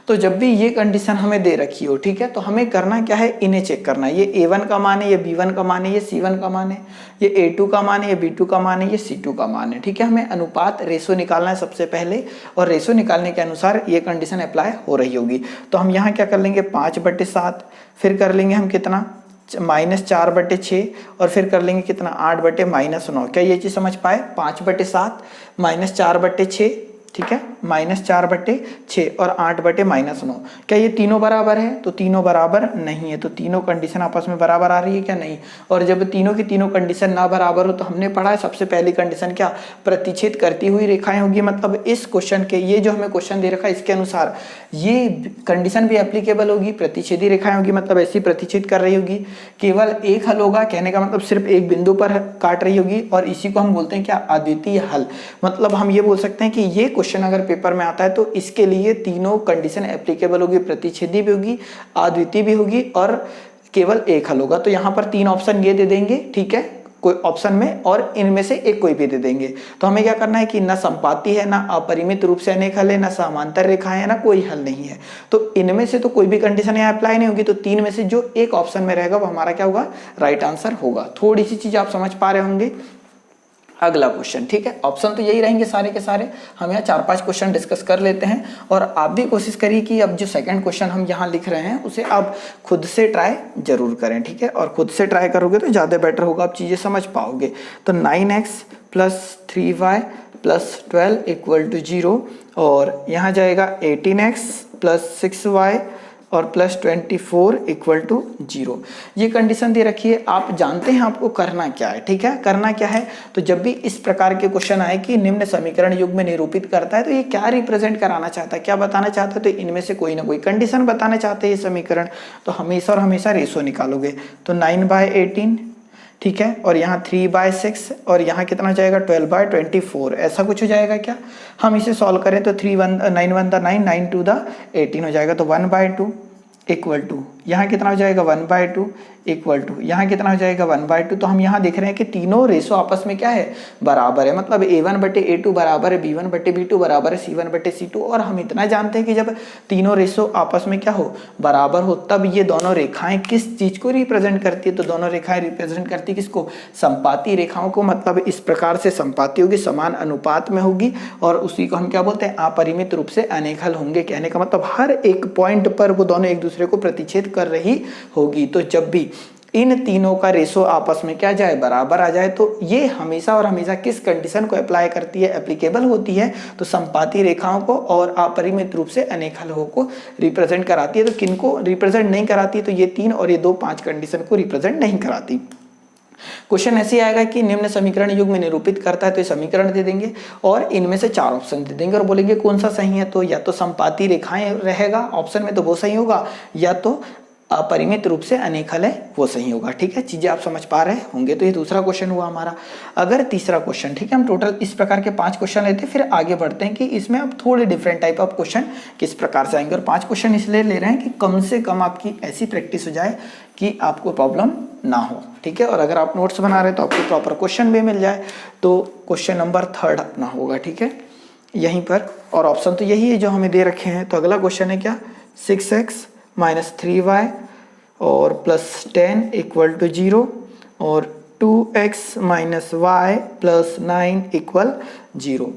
तो जब भी ये कंडीशन हमें दे रखी हो, ठीक है, तो हमें करना क्या है, इन्हें चेक करना है। ये a1 का मान है, ये b1 का मान है, ये c1 का मान है, ये a2 का मान है, ये b2 का मान है, ये c2 का मान है। ठीक है, हमें अनुपात रेशो निकालना है सबसे पहले, और रेशो निकालने के अनुसार ये कंडीशन अप्लाई हो रही होगी। तो हम यहाँ क्या कर लेंगे, 5/7, फिर कर लेंगे हम कितना, -4/6, और फिर कर लेंगे कितना, 8/-9। क्या ये चीज समझ पाए? 5/7 -4/6, ठीक है, -4/6 और 8/-9। क्या ये तीनों बराबर है? तो तीनों बराबर नहीं है। तो तीनों कंडीशन आपस में बराबर आ रही है क्या? नहीं। और जब तीनों की तीनों कंडीशन ना बराबर हो तो हमने पढ़ा है सबसे पहली कंडीशन क्या, प्रतिच्छेद करती हुई रेखाएं होगी। मतलब इस क्वेश्चन के, ये जो हमें क्वेश्चन दे रखा है इसके अनुसार ये कंडीशन भी एप्लीकेबल होगी, प्रतिच्छेदी रेखाएं होगी, मतलब ऐसी प्रतिच्छेद कर रही होगी। केवल एक हल होगा, कहने का मतलब सिर्फ एक बिंदु पर काट रही होगी, और इसी को हम बोलते हैं क्या, अद्वितीय हल। मतलब हम ये बोल सकते हैं कि ये क्वेश्चन अगर पेपर में आता है तो इसके लिए तीनों कंडीशन एप्लीकेबल होगी, प्रतिच्छेदी भी होगी, अद्वितीय भी होगी, और केवल एक हल होगा। तो यहाँ पर 3 ऑप्शन ये दे देंगे, ठीक है, कोई ऑप्शन में, और इनमें से एक कोई भी दे देंगे। तो हमें क्या करना है कि ना संपाती है, ना अपरिमित रूप से अनेक हल है, ना समांतर रेखाएं है, ना कोई हल नहीं है। तो इनमें से तो कोई भी कंडीशन यहाँ अप्लाई नहीं होगी। तो 3 में से जो एक ऑप्शन में रहेगा वो हमारा क्या होगा, राइट आंसर होगा। थोड़ी सी चीज आप समझ पा रहे होंगे। अगला क्वेश्चन, ठीक है, ऑप्शन तो यही रहेंगे सारे के सारे। हम यहाँ 4-5 क्वेश्चन डिस्कस कर लेते हैं, और आप भी कोशिश करिए कि अब जो सेकंड क्वेश्चन हम यहाँ लिख रहे हैं उसे आप खुद से ट्राई जरूर करें। ठीक है, और खुद से ट्राई करोगे तो ज़्यादा बेटर होगा, आप चीज़ें समझ पाओगे। तो 9x + 3y + 12 = 0, और यहाँ जाएगा 18x + 6y और +24 = 0। ये कंडीशन दे रखी है। आप जानते हैं आपको करना क्या है, ठीक है, करना क्या है। तो जब भी इस प्रकार के क्वेश्चन आए कि निम्न समीकरण युग्म में निरूपित करता है, तो ये क्या रिप्रेजेंट कराना चाहता है, क्या बताना चाहता है, तो इनमें से कोई ना कोई कंडीशन बताना चाहते हैं ये समीकरण। तो हमेशा और हमेशा रेशो निकालोगे। तो 9/18, ठीक है, और यहाँ 3/6, और यहाँ कितना जाएगा, 12/24, ऐसा कुछ हो जाएगा क्या। हम इसे सॉल्व करें तो 9 1 9, 9 2 18 हो जाएगा। तो 1/2 = यहाँ कितना हो जाएगा, 1/2 = यहाँ कितना हो जाएगा, 1/2। तो हम यहाँ देख रहे हैं कि तीनों रेशो आपस में क्या है, बराबर है। मतलब a1/a2 बराबर है b1/b2 बराबर है c1/c2। और हम इतना जानते हैं कि जब तीनों रेशो आपस में क्या हो, बराबर हो, तब ये दोनों रेखाएं किस चीज को रिप्रेजेंट करती है, तो दोनों रेखाएं रिप्रेजेंट करती है किसको, संपाती रेखाओं को। मतलब इस प्रकार से संपाती होगी, समान अनुपात में होगी, और उसी को हम क्या बोलते हैं, अपरिमित रूप से अनेक हल होंगे। कहने का मतलब हर एक पॉइंट पर वो दोनों एक दूसरे को प्रतिच्छेद कर रही होगी। तो जब भी इन तीनों का रेशो आपस में क्या जाए, बराबर आ जाए, तो ये हमेशा और हमेशा किस कंडीशन को अप्लाई करती है, एप्लीकेबल होती है, तो संपाती रेखाओं को और अपरिमित रूप से अनेक हलों को रिप्रेजेंट कराती है। तो किनको रिप्रेजेंट नहीं कराती, तो ये 3 और ये 2 5 कंडीशन को रिप्रेजेंट नहीं कराती। क्वेश्चन ऐसे आएगा कि निम्न समीकरण युग्म में निरूपित करता है, तो ये समीकरण दे देंगे और इनमें से 4 ऑप्शन दे देंगे और बोलेंगे कौन सा सही है। तो या तो संपाती रेखाएं रहेगा ऑप्शन में, तो वो सही होगा, या तो अपरिमित रूप से अनेक हल है, वो सही होगा। ठीक है, चीजें आप समझ पा रहे होंगे। तो ये दूसरा क्वेश्चन हुआ हमारा। अगर तीसरा क्वेश्चन, ठीक है, हम टोटल इस प्रकार के 5 क्वेश्चन लेते हैं, फिर आगे बढ़ते हैं कि इसमें अब थोड़े डिफरेंट टाइप ऑफ क्वेश्चन किस प्रकार से आएंगे। और 5 क्वेश्चन इसलिए ले रहे हैं कि कम से कम आपकी ऐसी प्रैक्टिस हो जाए कि आपको प्रॉब्लम ना हो। ठीक है, और अगर आप नोट्स बना रहे हैं तो आपको प्रॉपर क्वेश्चन भी मिल जाए। तो क्वेश्चन नंबर 3 अपना होगा, ठीक है, यहीं पर। और ऑप्शन तो यही है जो हमें दे रखे हैं। तो अगला क्वेश्चन है क्या, 6x - 3y और +10 = 0 और 2x - y + 9 = 0।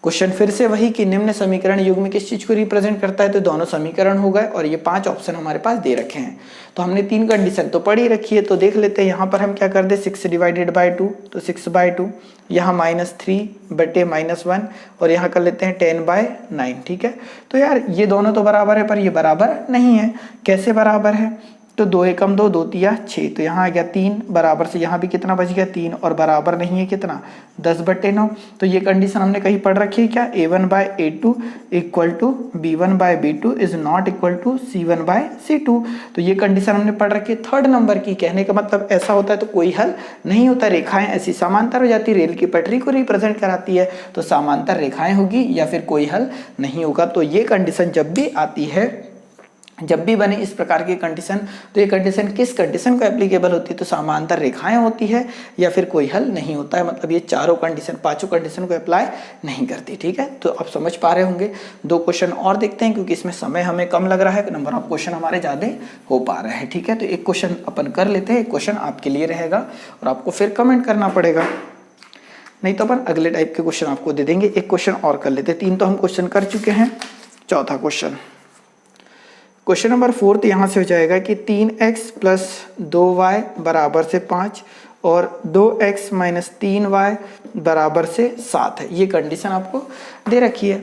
क्वेश्चन फिर से वही कि निम्न समीकरण युग्म किस चीज को रिप्रेजेंट करता है, तो दोनों समीकरण हो गए और ये 5 ऑप्शन हमारे पास दे रखे हैं। तो हमने 3 कंडीशन तो पढ़ ही रखी है, तो देख लेते हैं यहाँ पर हम क्या कर दे 6 डिवाइडेड बाई 2, तो 6/2, यहाँ -3/-1 और यहाँ कर लेते हैं 10/9। ठीक है, तो यार ये दोनों तो बराबर है पर ये बराबर नहीं है। कैसे बराबर है, तो 2 एकम 2, 2 तिया 6, तो यहाँ आ गया 3 बराबर से यहाँ भी कितना बच गया 3 और बराबर नहीं है कितना 10/9। तो ये कंडीशन हमने कहीं पढ़ रखी है क्या, A1/A2 equal to B1/B2 is not equal to C1/C2। तो ये कंडीशन हमने पढ़ रखी है 3rd नंबर की। कहने का मतलब ऐसा होता है तो कोई हल नहीं होता, रेखाएं ऐसी समांतर हो जाती, रेल की पटरी को रिप्रेजेंट कराती है, तो समांतर रेखाएं होगी या फिर कोई हल नहीं होगा। तो ये कंडीशन जब भी आती है, जब भी बने इस प्रकार की कंडीशन, तो ये कंडीशन किस कंडीशन को एप्लीकेबल होती है, तो समांतर रेखाएं होती है या फिर कोई हल नहीं होता है। मतलब ये चारों कंडीशन, 5 कंडीशन को अप्लाई नहीं करती। ठीक है, तो आप समझ पा रहे होंगे। 2 क्वेश्चन और देखते हैं क्योंकि इसमें समय हमें कम लग रहा है, नंबर ऑफ क्वेश्चन हमारे ज़्यादा हो पा रहे हैं। ठीक है, तो एक क्वेश्चन अपन कर लेते हैं, एक क्वेश्चन आपके लिए रहेगा और आपको फिर कमेंट करना पड़ेगा, नहीं तो अपन अगले टाइप के क्वेश्चन आपको दे देंगे। एक क्वेश्चन और कर लेते हैं, 3 तो हम क्वेश्चन कर चुके हैं। चौथा क्वेश्चन नंबर 4 यहाँ से हो जाएगा कि 3x + 2y बराबर से 5 और 2x - 3y बराबर से 7 है। ये कंडीशन आपको दे रखी है।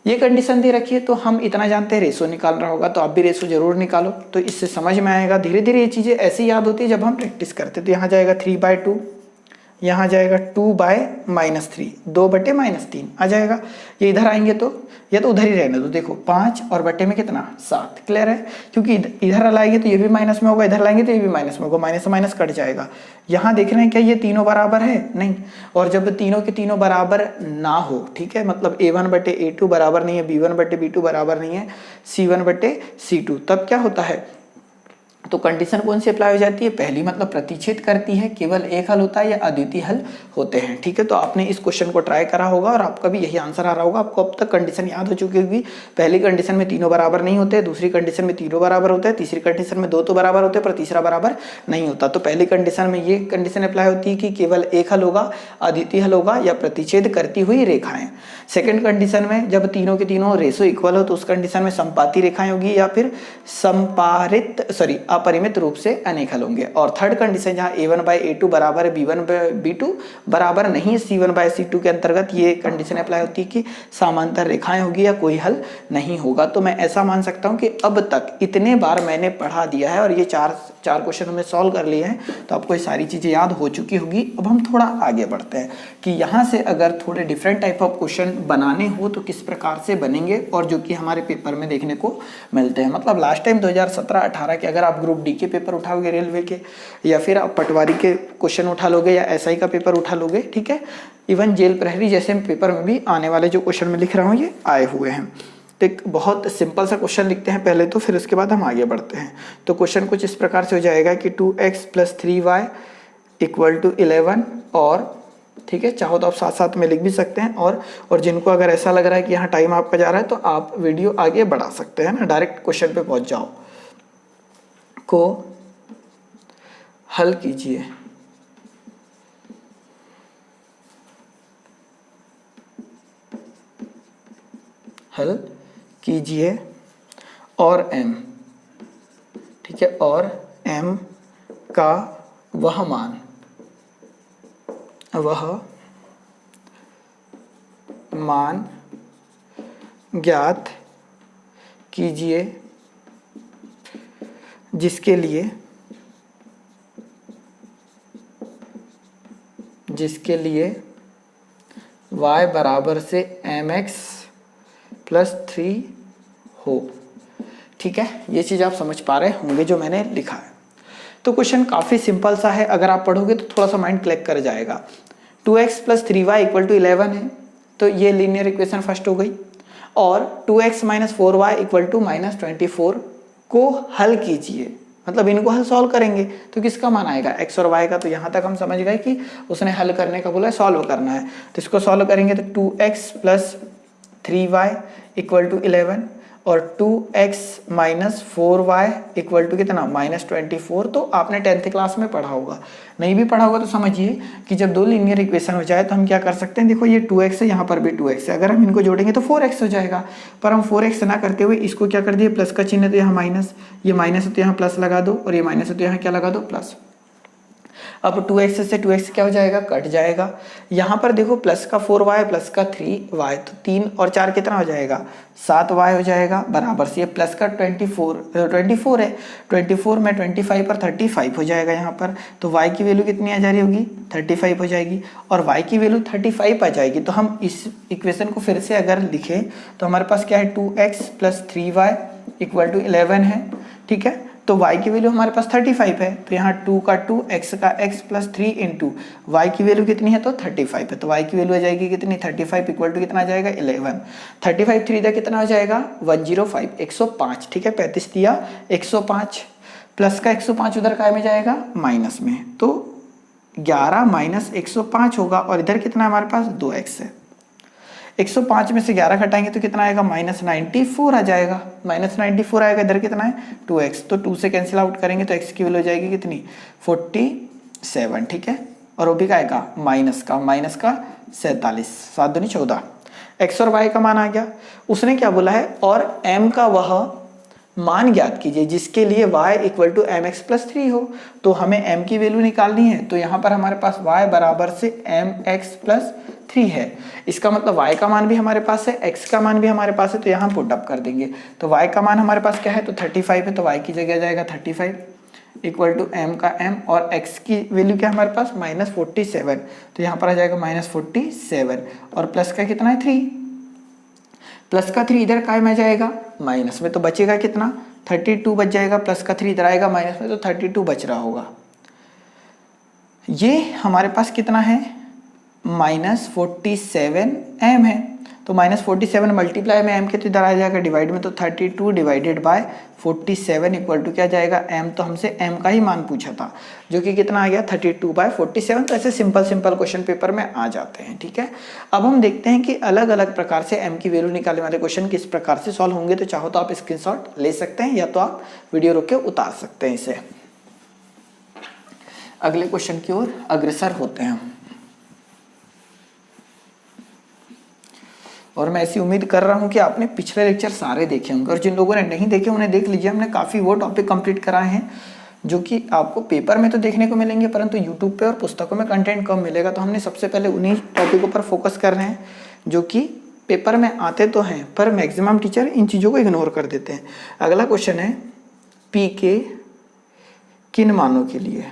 ये कंडीशन दे रखी है तो हम इतना जानते हैं रेशो निकालना होगा, तो आप भी रेशो जरूर निकालो, तो इससे समझ में आएगा। धीरे धीरे ये चीज़ें ऐसी याद होती है जब हम प्रैक्टिस करते हैं। तो यहाँ जाएगा 3/2, यहाँ जाएगा 2/-3, 2/-3 आ जाएगा। ये इधर आएंगे तो ये तो उधर ही रहने दो। देखो 5 और बटे में कितना 7, क्लियर है, क्योंकि इधर लाएंगे तो ये भी माइनस में होगा, इधर लाएंगे तो ये भी माइनस में होगा, माइनस से माइनस कट जाएगा। यहाँ देख रहे हैं क्या ये तीनों बराबर है, नहीं। और जब तीनों के तीनों बराबर ना हो, ठीक है, मतलब A1/A2 बराबर नहीं है, B1/B2 बराबर नहीं है, C1/C2, तब क्या होता है, तो कंडीशन कौन सी अप्लाई हो जाती है, पहली मतलब प्रतिच्छेद करती है, केवल एक हल होता है या अद्वितीय हल होते हैं। ठीक है, तो आपने इस क्वेश्चन को ट्राई करा होगा और आपका भी यही आंसर आ रहा होगा। आपको अब तक कंडीशन याद हो चुकी होगी। पहली कंडीशन में तीनों बराबर नहीं होते, दूसरी कंडीशन में तीनों बराबर होते हैं, तीसरी कंडीशन में 2 तो बराबर होते हैं पर तीसरा बराबर नहीं होता। तो पहली कंडीशन में ये कंडीशन अप्लाई होती है कि केवल एक हल होगा, अद्वितीय हल होगा या प्रतिच्छेद करती हुई रेखाएं। सेकेंड कंडीशन में जब तीनों के तीनों रेशो इक्वल हो तो उस कंडीशन में संपाती रेखाएं होगी या फिर अपरिमित रूप से अनेक हल होंगे। और थर्ड कंडीशन जहां A1/A2 बराबर है B1/B2 बराबर नहीं है C1/C2 के अंतर्गत ये कंडीशन अप्लाई होती है कि समांतर रेखाएं होगी या कोई हल नहीं होगा। तो मैं ऐसा मान सकता हूं कि अब तक इतने बार मैंने पढ़ा दिया है और ये चार क्वेश्चन हमने सॉल्व कर लिए हैं, तो आपको ये सारी चीजें याद हो चुकी होगी। अब हम थोड़ा आगे बढ़ते हैं कि यहाँ से अगर थोड़े डिफरेंट टाइप ऑफ क्वेश्चन बनाने हो तो किस प्रकार से बनेंगे, और जो कि हमारे पेपर में देखने को मिलते हैं। मतलब लास्ट टाइम 2017-18 के अगर आप ग्रुप डी के पेपर उठाओगे रेलवे के, या फिर आप पटवारी के क्वेश्चन उठा लोगे या एसआई का पेपर उठा लोगे, ठीक है, इवन जेल प्रहरी जैसे पेपर में भी आने वाले जो क्वेश्चन में लिख रहा हूँ ये आए हुए हैं। तो एक बहुत सिंपल सा क्वेश्चन लिखते हैं पहले, तो फिर उसके बाद हम आगे बढ़ते हैं। तो क्वेश्चन कुछ इस प्रकार से हो जाएगा कि 2x + 3y = 11, और ठीक है, चाहो तो आप साथ साथ में लिख भी सकते हैं, और जिनको अगर ऐसा लग रहा है कि यहाँ टाइम आपका जा रहा है तो आप वीडियो आगे बढ़ा सकते हैं ना, डायरेक्ट क्वेश्चन पे पहुंच जाओ। को हल कीजिए। हल कीजिए और m, ठीक है, और m का वह मान ज्ञात कीजिए जिसके लिए y बराबर से mx + 3 हो। ठीक है, ये चीज़ आप समझ पा रहे होंगे जो मैंने लिखा है। तो क्वेश्चन काफ़ी सिंपल सा है, अगर आप पढ़ोगे तो थोड़ा सा माइंड क्लिक कर जाएगा। 2x + 3y = 11 है, तो ये लीनियर इक्वेशन फर्स्ट हो गई। और 2x - 4y = -24 को हल कीजिए, मतलब इनको हल सॉल्व करेंगे तो किसका मान आएगा, x और y का। तो यहाँ तक हम समझ गए कि उसने हल करने का बोला है, सॉल्व करना है। तो इसको सॉल्व करेंगे तो 2x + 3y = 11, और 2x minus 4y equal to कितना -24। तो आपने 10th क्लास में पढ़ा होगा, नहीं भी पढ़ा होगा तो समझिए कि जब दो लीनियर इक्वेशन हो जाए तो हम क्या कर सकते हैं। देखो ये 2x है, यहाँ पर भी 2x है, अगर हम इनको जोड़ेंगे तो 4x हो जाएगा, पर हम 4x ना करते हुए इसको क्या कर दिए, प्लस का चिन्ह है तो यहाँ माइनस, ये माइनस है तो यहाँ प्लस लगा दो, और ये माइनस है तो यहाँ क्या लगा दो, प्लस। अब 2x से 2x क्या हो जाएगा, कट जाएगा। यहाँ पर देखो प्लस का 4y प्लस का 3y, तो 3 और 4 कितना हो जाएगा, 7y हो जाएगा, बराबर से ये प्लस का 24 है, 24 में 25 पर 35 हो जाएगा यहाँ पर। तो y की वैल्यू कितनी आ जा रही होगी, 35 हो जाएगी, और y की वैल्यू 35 आ जाएगी। तो हम इस इक्वेशन को फिर से अगर लिखें तो हमारे पास क्या है, 2x plus 3y equal to 11 है, ठीक है। तो y की वैल्यू हमारे पास 35 है, तो यहाँ 2 का 2, x का x प्लस 3 इंटू वाई की वैल्यू कितनी है, तो 35 है, तो y की वैल्यू आ जाएगी कितनी, 35 इक्वल टू कितना आ जाएगा, 11। 35 3 दा कितना हो जाएगा, 105, 105, ठीक है। 35 दिया 105, प्लस का 105 उधर काय में जाएगा, माइनस में, तो 11 माइनस 105 होगा, और इधर कितना हमारे पास 2x है। 105 में से 11 घटाएंगे तो कितना आएगा, -94 आ जाएगा, -94 आएगा, इधर कितना है 2x, तो 2 से कैंसिल आउट करेंगे तो x की वैल्यू हो जाएगी कितनी, 47, ठीक है। और वो भी क्या आएगा, माइनस का 47, 7 दूनी 14, x और y का मान आ गया। उसने क्या बोला है, और m का वह मान ज्ञात कीजिए जिसके लिए y equal to mx plus 3 हो। तो हमें m की वैल्यू निकालनी है, तो यहाँ पर हमारे पास y बराबर से mx प्लस 3 है। इसका मतलब y का मान भी हमारे पास है, x का मान भी हमारे पास है, तो यहाँ पुट अप कर देंगे। तो y का मान हमारे पास क्या है, तो 35 है, तो y की जगह जाएगा 35 इक्वल टू m का m, और x की वैल्यू क्या है हमारे पास, -47, तो यहाँ पर आ जाएगा -47, और प्लस का कितना है 3, प्लस का 3 इधर काय में जाएगा, माइनस में, तो बचेगा कितना, 32 बच जाएगा, प्लस का 3 इधर आएगा माइनस में, तो 32 बच रहा होगा। ये हमारे पास कितना है, -47 m है, तो -47 मल्टीप्लाई में m के तो इधर आ जाएगा डिवाइड में, तो 32 डिवाइडेड बाय 47 इक्वल टू क्या जाएगा, m, तो हमसे m का ही मान पूछा था जो कि कितना आ गया 32/47। तो ऐसे सिंपल क्वेश्चन पेपर में आ जाते हैं, ठीक है। अब हम देखते हैं कि अलग अलग प्रकार से m की वैल्यू निकालने वाले क्वेश्चन किस प्रकार से सॉल्व होंगे। तो चाहो तो आप स्क्रीनशॉट ले सकते हैं, या तो आप वीडियो रोक के उतार सकते हैं इसे। अगले क्वेश्चन की ओर अग्रसर होते हैं हम, और मैं ऐसी उम्मीद कर रहा हूं कि आपने पिछले लेक्चर सारे देखे होंगे, और जिन लोगों ने नहीं देखे उन्हें देख लीजिए। हमने काफ़ी वो टॉपिक कंप्लीट कराए हैं जो कि आपको पेपर में तो देखने को मिलेंगे, परंतु यूट्यूब पे और पुस्तकों में कंटेंट कम मिलेगा। तो हमने सबसे पहले उन्हीं टॉपिकों पर फोकस कर रहे हैं जो कि पेपर में आते तो हैं, पर मैक्सिमम टीचर इन चीज़ों को इग्नोर कर देते हैं। अगला क्वेश्चन है, पी के किन मानों के लिए,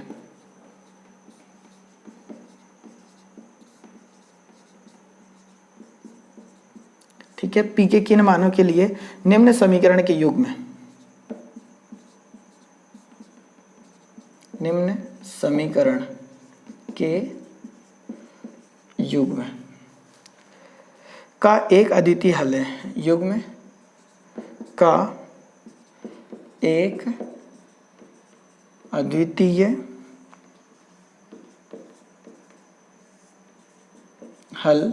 ठीक है, पी के किन मानों के लिए निम्न समीकरण के युग्म में, निम्न समीकरण के युग्म का एक अद्वितीय हल है, युग्म का एक अद्वितीय हल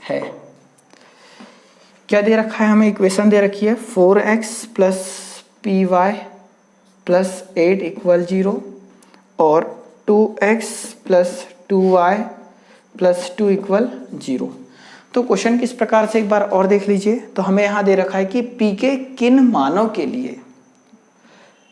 है। क्या दे रखा है हमें, इक्वेशन दे रखी है 4x plus P Y plus 8 equal 0 और 2x plus 2y plus 2 equal 0। तो क्वेश्चन किस प्रकार से एक बार और देख लीजिए। तो हमें यहाँ दे रखा है कि p के किन मानों के लिए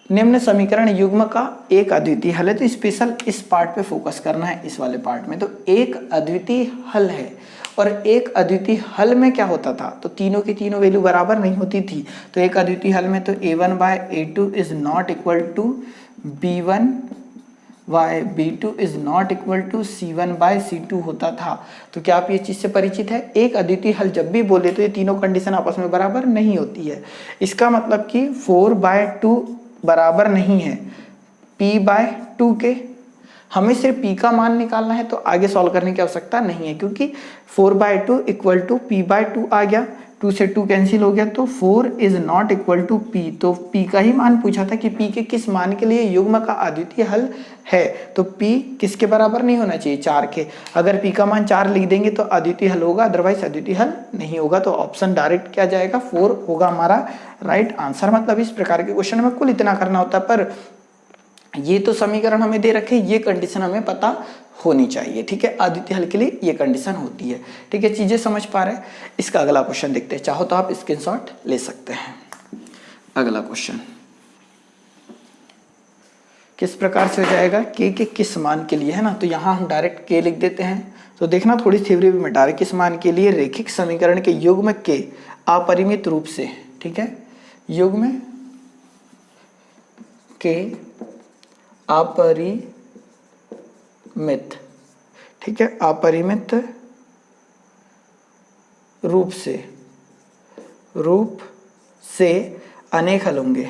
निम्न समीकरण युग्म का एक अद्वितीय हल है। तो स्पेशल इस पार्ट पे फोकस करना है, इस वाले पार्ट में। तो एक अद्वितीय हल है, और एक अद्वितीय हल में क्या होता था, तो तीनों की तीनों वैल्यू बराबर नहीं होती थी। तो एक अद्वितीय हल में तो a1/a2 is not equal to b1/b2 is not equal to c1/c2 होता था। तो क्या आप ये चीज़ से परिचित है, एक अद्वितीय हल जब भी बोले तो ये तीनों कंडीशन आपस में बराबर नहीं होती है। इसका मतलब कि 4/2 बराबर नहीं है p/2 के। हमें सिर्फ p का मान निकालना है, तो आगे सॉल्व करने की आवश्यकता नहीं है, क्योंकि 4/2 इक्वल टू p/2 आ गया। 2 से 2 कैंसिल हो गया, तो 4 is not equal to p। तो p का ही मान पूछा था कि p के किस मान के लिए युग्म का अद्वितीय हल है, तो p किसके बराबर नहीं होना चाहिए, 4 के। अगर p का मान 4 लिख देंगे तो अद्वितीय हल होगा, अदरवाइज अद्वितीय हल नहीं होगा। तो ऑप्शन डायरेक्ट क्या जाएगा, 4 होगा हमारा राइट आंसर। मतलब इस प्रकार के क्वेश्चन में कुल इतना करना होता है, पर ये तो समीकरण हमें दे रखे, ये कंडीशन हमें पता होनी चाहिए, ठीक है। अद्वितीय हल के लिए ये कंडीशन होती है, ठीक है। चीजें समझ पा रहे हैं। इसका अगला क्वेश्चन देखते हैं, चाहो तो आप स्क्रीनशॉट ले सकते हैं। अगला क्वेश्चन किस प्रकार से हो जाएगा, के किस मान के लिए, है ना। तो यहाँ हम डायरेक्ट के लिख देते हैं। तो देखना थोड़ी थ्योरी भी मिटा रहे, किस मान के लिए, रैखिक समीकरण के युग्म के अपरिमित रूप से, ठीक है, युग्म के अपरिमित, ठीक है, अपरिमित रूप से अनेक हल होंगे,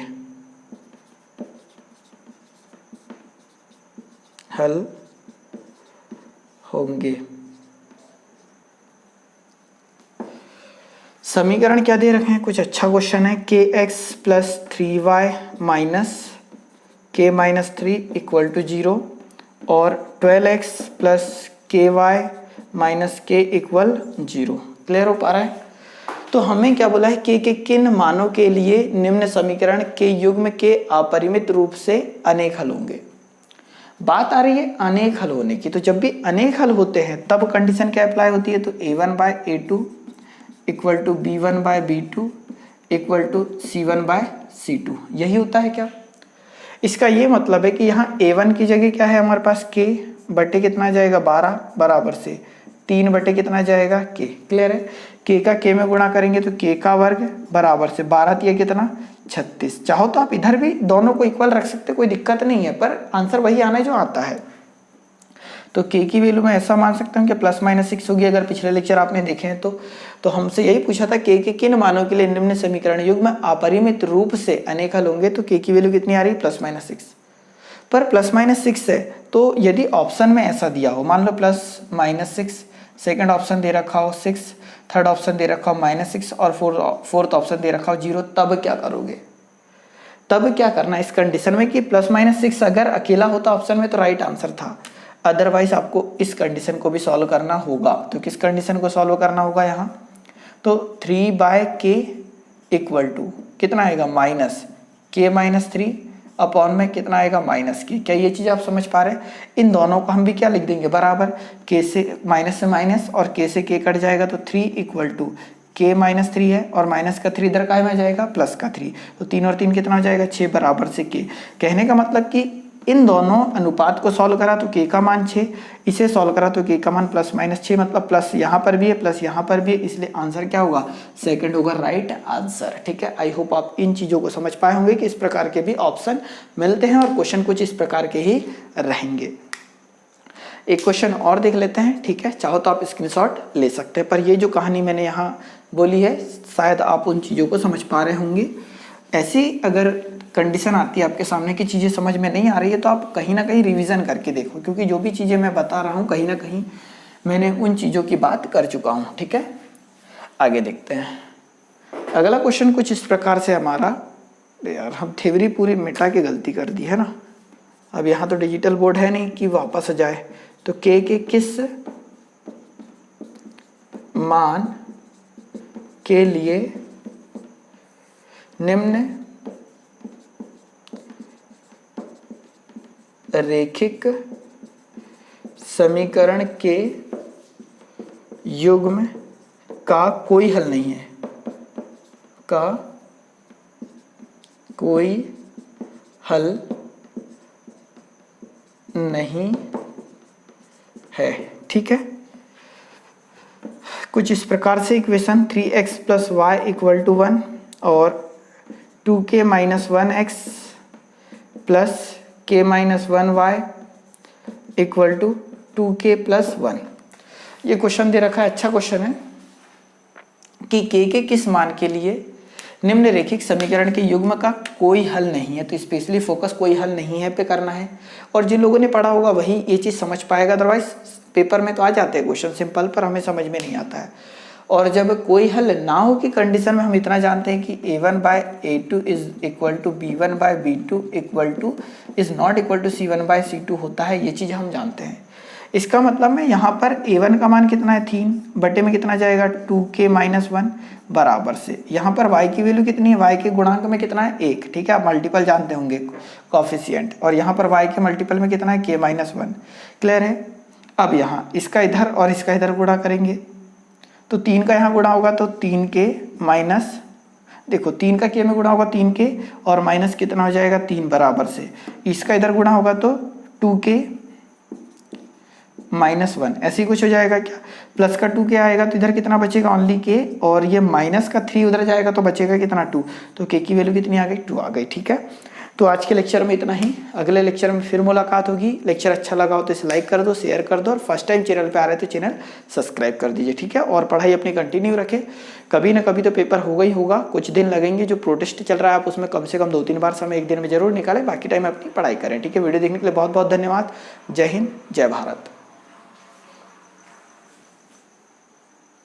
समीकरण क्या दे रखे हैं, कुछ अच्छा क्वेश्चन है। के एक्स प्लस 3y माइनस के माइनस 3 इक्वल टू 0 और 12x प्लस के वाई माइनस के इक्वल 0। क्लियर हो पा रहा है। तो हमें क्या बोला है, के किन मानों के लिए निम्न समीकरण के युग्म के अपरिमित रूप से अनेक हल होंगे। बात आ रही है अनेक हल होने की, तो जब भी अनेक हल होते हैं तब कंडीशन क्या अप्लाई होती है, तो a1 by a2 equal to b1 by b2 equal to c1 by c2, यही होता है क्या। इसका ये मतलब है कि यहाँ a1 की जगह क्या है हमारे पास, k बटे कितना जाएगा 12 बराबर से 3 बटे कितना जाएगा k। क्लियर है। k का k में गुणा करेंगे तो k का वर्ग बराबर से 12 दिया कितना 36। चाहो तो आप इधर भी दोनों को इक्वल रख सकते, कोई दिक्कत नहीं है, पर आंसर वही आना है जो आता है। तो k की वैल्यू मैं ऐसा मान सकता हूँ कि प्लस माइनस 6 होगी, अगर पिछले लेक्चर आपने देखे हैं तो हमसे यही पूछा था k के किन मानों के लिए निम्न समीकरण युग्म अपरिमित रूप से अनेक हल होंगे। तो k की वैल्यू कितनी आ रही है, प्लस माइनस 6, पर प्लस माइनस 6 है। तो यदि ऑप्शन में ऐसा दिया हो, मान लो प्लस माइनस 6, सेकेंड ऑप्शन दे रखा हो 6, थर्ड ऑप्शन दे रखा हो -6 और फोर्थ ऑप्शन दे रखा हो 0, तब क्या करोगे। तब क्या करना इस कंडीशन में कि प्लस माइनस 6 अगर अकेला होता ऑप्शन में तो राइट आंसर था, अदरवाइज आपको इस कंडीशन को भी सॉल्व करना होगा। तो किस कंडीशन को सॉल्व करना होगा यहाँ, तो 3/k इक्वल टू कितना आएगा माइनस k माइनस 3 अपॉन में कितना आएगा माइनस k। क्या ये चीज़ आप समझ पा रहे हैं। इन दोनों को हम भी क्या लिख देंगे बराबर, k से माइनस और k से k कट जाएगा तो 3 इक्वल टू k माइनस 3 है और माइनस का 3 इधर का में जाएगा प्लस का 3, तो 3 और 3 कितना हो जाएगा 6 बराबर से k। कहने का मतलब कि इन दोनों अनुपात को सॉल्व करा तो k का मान 6, इसे सॉल्व करा तो k का मान प्लस माइनस 6, मतलब प्लस यहाँ पर भी है प्लस यहाँ पर भी है, इसलिए आंसर क्या होगा, सेकंड होगा राइट आंसर। ठीक है। आई होप आप इन चीज़ों को समझ पाए होंगे कि इस प्रकार के भी ऑप्शन मिलते हैं और क्वेश्चन कुछ इस प्रकार के ही रहेंगे। एक क्वेश्चन और देख लेते हैं, ठीक है। चाहो तो आप स्क्रीनशॉट ले सकते हैं, पर ये जो कहानी मैंने यहाँ बोली है शायद आप उन चीज़ों को समझ पा रहे होंगे। ऐसी अगर कंडीशन आती है आपके सामने की चीज़ें समझ में नहीं आ रही है तो आप कहीं ना कहीं रिवीजन करके देखो, क्योंकि जो भी चीज़ें मैं बता रहा हूँ कहीं ना कहीं मैंने उन चीज़ों की बात कर चुका हूँ। ठीक है, आगे देखते हैं। अगला क्वेश्चन कुछ इस प्रकार से हमारा, यार हम थ्योरी पूरी मिटा के गलती कर दी है ना। अब यहाँ तो डिजिटल बोर्ड है नहीं कि वापस आ जाए। तो के किस मान के लिए निम्न रैखिक समीकरण के युग्म का कोई हल नहीं है, का कोई हल नहीं है। ठीक है, कुछ इस प्रकार से equation 3x plus Y equal to 1 और 2k minus 1x plus k minus 1y equal to 2k plus 1, ये क्वेश्चन दे रखा है। अच्छा क्वेश्चन है कि k के किस मान के लिए निम्न रैखिक समीकरण के युग्म का कोई हल नहीं है। तो स्पेशली फोकस कोई हल नहीं है पे करना है, और जिन लोगों ने पढ़ा होगा वही ये चीज़ समझ पाएगा, अदरवाइज पेपर में तो आ जाते हैं क्वेश्चन सिंपल, पर हमें समझ में नहीं आता है। और जब कोई हल ना हो की कंडीशन में हम इतना जानते हैं कि a1 by a2 is equal to b1 by b2 equal to is not equal to c1 by c2 होता है, ये चीज़ हम जानते हैं। इसका मतलब में यहाँ पर a1 का मान कितना है 3 बटे में कितना जाएगा 2k माइनस 1 बराबर से यहाँ पर y की वैल्यू कितनी है, y के गुणांक में कितना है 1, ठीक है, आप मल्टीपल जानते होंगे कोफिशिएंट, और यहाँ पर y के मल्टीपल में कितना है k माइनस 1। क्लियर है। अब यहाँ इसका इधर और इसका इधर गुणा करेंगे तो 3 का यहाँ गुणा होगा तो 3k माइनस, देखो 3 का k में गुणा होगा 3k और माइनस कितना हो जाएगा 3 बराबर से, इसका इधर गुणा होगा तो 2k माइनस 1 ऐसे ही कुछ हो जाएगा क्या, प्लस का 2k आएगा तो इधर कितना बचेगा ओनली k, और ये माइनस का 3 उधर जाएगा तो बचेगा कितना 2, तो k की वैल्यू कितनी आ गई 2 आ गई। ठीक है, तो आज के लेक्चर में इतना ही, अगले लेक्चर में फिर मुलाकात होगी। लेक्चर अच्छा लगा हो तो इसे लाइक कर दो, शेयर कर दो, और फर्स्ट टाइम चैनल पे आ रहे तो चैनल सब्सक्राइब कर दीजिए। ठीक है, और पढ़ाई अपनी कंटिन्यू रखें, कभी ना कभी तो पेपर होगा ही होगा, कुछ दिन लगेंगे, जो प्रोटेस्ट चल रहा है आप उसमें कम से कम 2-3 बार समय एक दिन में जरूर निकालें, बाकी टाइम अपनी पढ़ाई करें। ठीक है, वीडियो देखने के लिए बहुत बहुत धन्यवाद। जय हिंद, जय भारत।